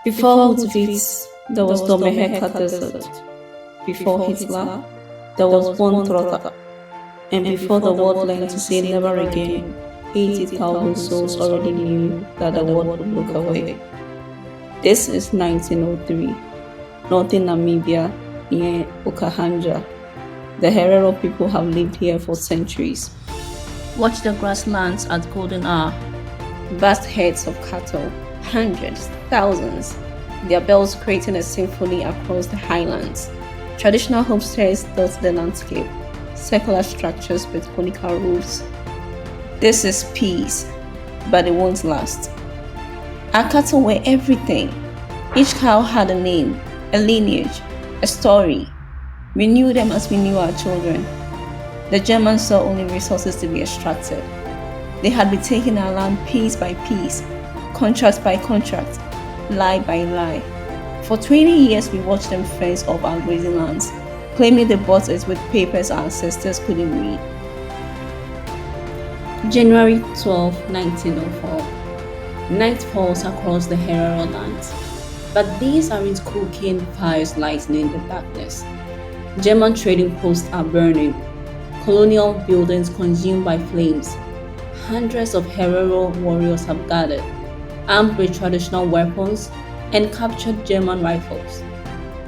Before Auschwitz, there was the Omaheke Desert. Before Hitler, there was von Trotha. And before the world learned to say never again, 80,000 souls already knew that the world would look away. This is 1903, northern Namibia, near Okahanja. The Herero people have lived here for centuries. Watch the grasslands at golden hour. Vast herds of cattle, hundreds, thousands, their bells creating a symphony across the highlands. Traditional homesteads dot the landscape, circular structures with conical roofs. This is peace, but it won't last. Our cattle were everything. Each cow had a name, a lineage, a story. We knew them as we knew our children. The Germans saw only resources to be extracted. They had been taking our land piece by piece, contract by contract, lie by lie. For 20 years, we watched them fence off our grazing lands, claiming they bought it with papers our ancestors couldn't read. January 12, 1904. Night falls across the Herero lands, but these aren't cocaine fires lightening the darkness. German trading posts are burning, colonial buildings consumed by flames. Hundreds of Herero warriors have gathered, armed with traditional weapons and captured German rifles.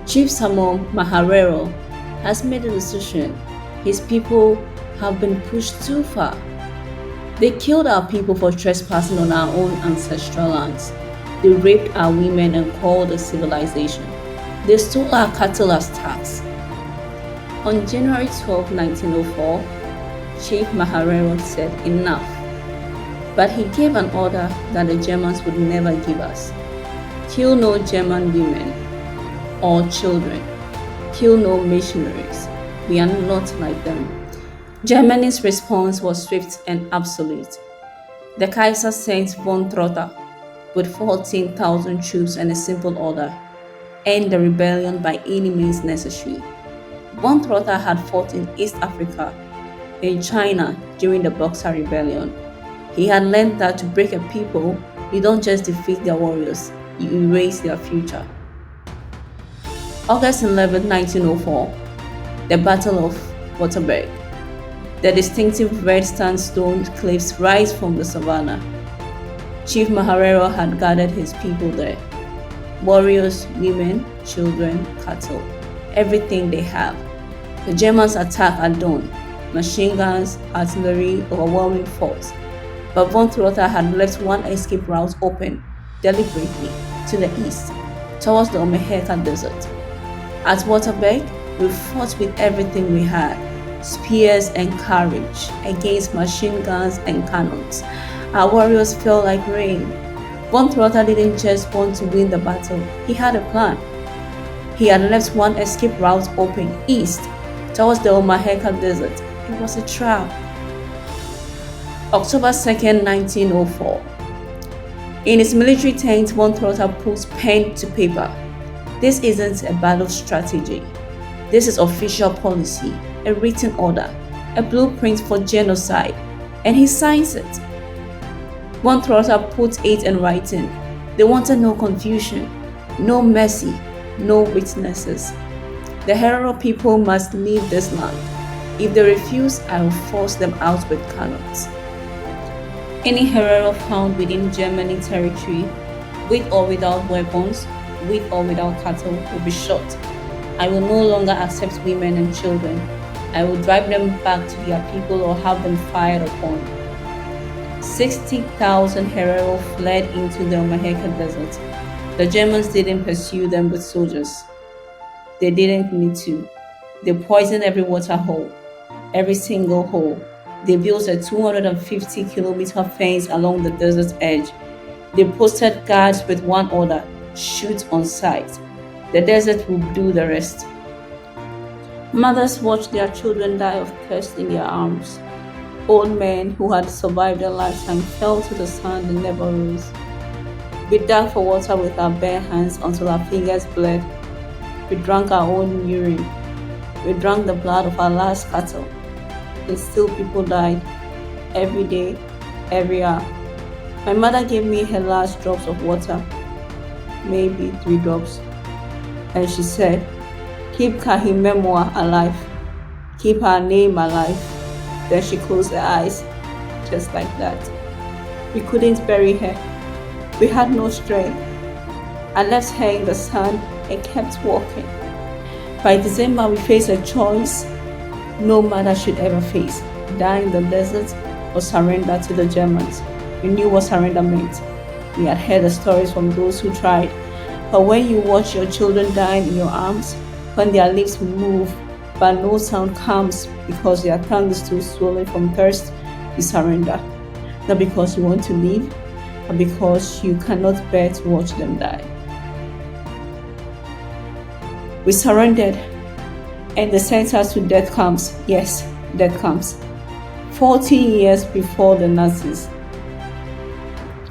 Chief Samuel Herero has made a decision. His people have been pushed too far. They killed our people for trespassing on our own ancestral lands. They raped our women and called us civilization. They stole our cattle as tax. On January 12, 1904, Chief Herero said enough. But he gave an order that the Germans would never give us. Kill no German women or children. Kill no missionaries. We are not like them. Germany's response was swift and absolute. The Kaiser sent von Trotha with 14,000 troops and a simple order: end the rebellion by any means necessary. Von Trotha had fought in East Africa, in China during the Boxer Rebellion. He had learned that to break a people, you don't just defeat their warriors, you erase their future. August 11, 1904, the Battle of Waterberg. The distinctive red sandstone cliffs rise from the savannah. Chief Herero had gathered his people there. Warriors, women, children, cattle, everything they have. The Germans attack at dawn. Machine guns, artillery, overwhelming force. But von Trotha had left one escape route open, deliberately, to the east, towards the Omaheke Desert. At Waterberg, we fought with everything we had, spears and courage, against machine guns and cannons. Our warriors fell like rain. Von Trotha didn't just want to win the battle, he had a plan. He had left one escape route open, east, towards the Omaheke Desert. It was a trap. October 2nd, 1904. In his military tent, von Trotha puts pen to paper. This isn't a battle strategy. This is official policy, a written order, a blueprint for genocide, and he signs it. Von Trotha puts it in writing. They wanted no confusion, no mercy, no witnesses. The Herero people must leave this land. If they refuse, I will force them out with cannons. Any Herero found within Germany territory, with or without weapons, with or without cattle, will be shot. I will no longer accept women and children. I will drive them back to their people or have them fired upon. 60,000 Herero fled into the Omaheke Desert. The Germans didn't pursue them with soldiers. They didn't need to. They poisoned every water hole, every single hole. They built a 250-kilometer fence along the desert edge. They posted guards with one order: shoot on sight. The desert will do the rest. Mothers watched their children die of thirst in their arms. Old men who had survived a lifetime fell to the sand and never rose. We dug for water with our bare hands until our fingers bled. We drank our own urine. We drank the blood of our last cattle. And still people died. Every day, every hour. My mother gave me her last drops of water. maybe 3 drops. And she said, keep Kahi memoir alive, keep her name alive. Then she closed her eyes, just like that. We couldn't bury her. We had no strength. I left her in the sand and kept walking. By December, we faced a choice no mother should ever face: die in the desert or surrender to the Germans. We knew what surrender meant. We had heard the stories from those who tried. But when you watch your children die in your arms, when their lips move but no sound comes because their tongue is still swollen from thirst, you surrender. Not because you want to leave, but because you cannot bear to watch them die. We surrendered, and the sentence to death comes. Yes, death comes. 14 years before the Nazis,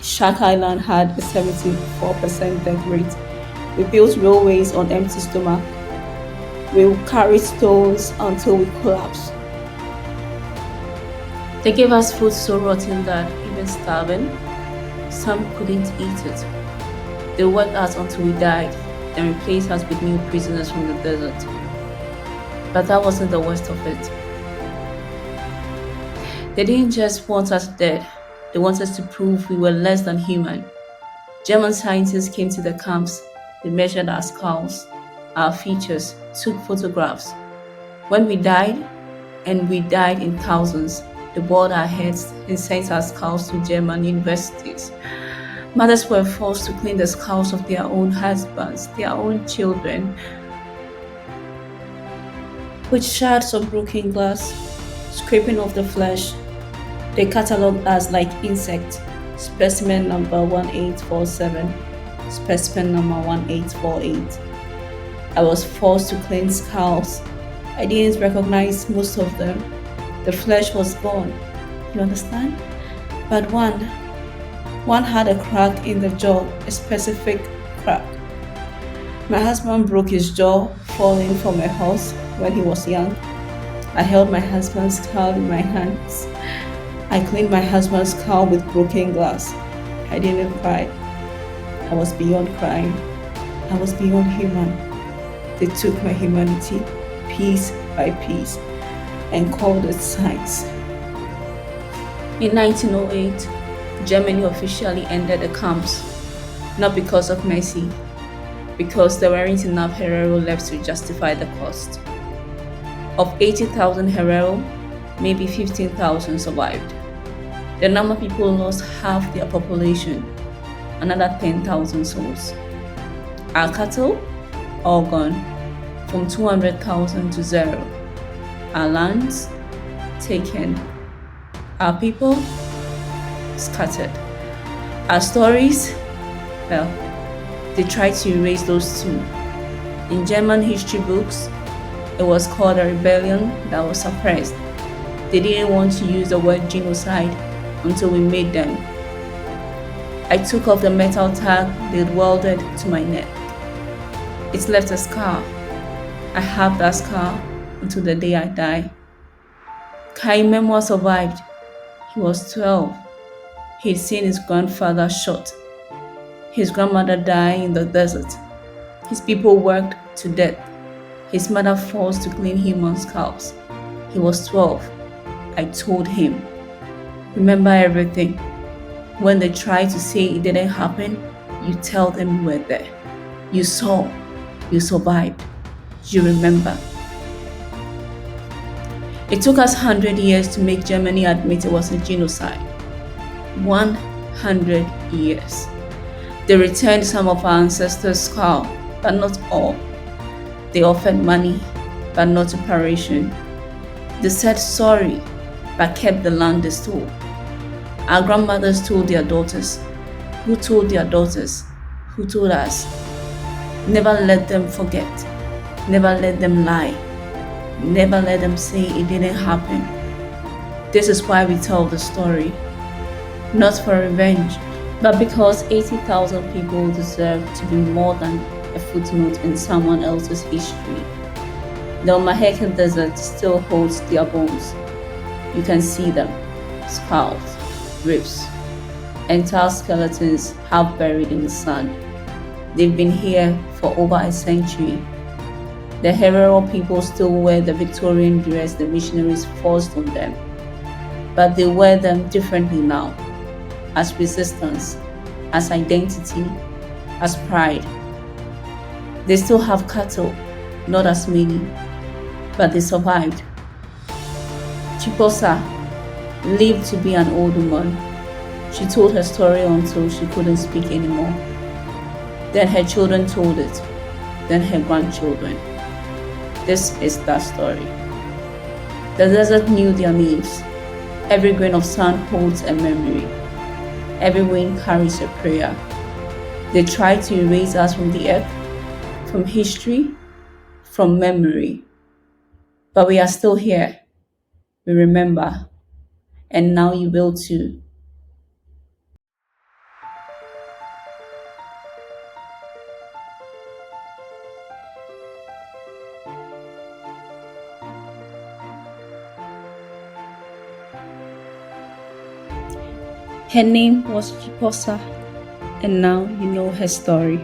Shark Island had a 74% death rate. We built railways on empty stomach. We carried stones until we collapsed. They gave us food so rotten that, even starving, some couldn't eat it. They worked us until we died, then replaced us with new prisoners from the desert. But that wasn't the worst of it. They didn't just want us dead, they wanted us to prove we were less than human. German scientists came to the camps, they measured our skulls, our features, took photographs. When we died, and we died in thousands, they bored our heads and sent our skulls to German universities. Mothers were forced to clean the skulls of their own husbands, their own children, with shards of broken glass, scraping off the flesh. They catalogued us like insect, specimen number 1847, specimen number 1848. I was forced to clean skulls. I didn't recognize most of them. The flesh was gone, you understand? But one had a crack in the jaw, a specific crack. My husband broke his jaw falling from a horse when he was young. I held my husband's skull in my hands. I cleaned my husband's skull with broken glass. I didn't cry. I was beyond crying. I was beyond human. They took my humanity, piece by piece, and called it science. In 1908, Germany officially ended the camps, not because of mercy, because there weren't enough Herero left to justify the cost. Of 80,000 Herero, maybe 15,000 survived. The number of people lost half their population, another 10,000 souls. Our cattle, all gone, from 200,000 to zero. Our lands, taken. Our people, scattered. Our stories, well, they tried to erase those too. In German history books, it was called a rebellion that was suppressed. They didn't want to use the word genocide until we made them. I took off the metal tag they'd welded to my neck. It left a scar. I have that scar until the day I die. Kai Memoir survived. He was 12. He'd seen his grandfather shot, his grandmother die in the desert, his people worked to death, his mother forced to clean human skulls. He was 12. I told him, remember everything. When they try to say it didn't happen, you tell them you were there. You saw, you survived, you remember. It took us 100 years to make Germany admit it was a genocide. 100 years. They returned some of our ancestors' skull, but not all. They offered money, but not reparation. They said sorry, but kept the land they stole. Our grandmothers told their daughters. Who told their daughters? Who told us? Never let them forget. Never let them lie. Never let them say it didn't happen. This is why we tell the story. Not for revenge, but because 80,000 people deserve to be more than a footnote in someone else's history. The Omaheke Desert still holds their bones. You can see them, skulls, ribs, entire skeletons half buried in the sand. They've been here for over a century. The Herero people still wear the Victorian dress the missionaries forced on them, but they wear them differently now, as resistance, as identity, as pride. They still have cattle, not as many, but they survived. Tjiposa lived to be an old woman. She told her story until she couldn't speak anymore. Then her children told it, then her grandchildren. This is that story. The desert knew their names. Every grain of sand holds a memory. Every wind carries a prayer. They tried to erase us from the earth, from history, from memory. But we are still here. We remember. And now you will too. Her name was Tjiposa, and now you know her story.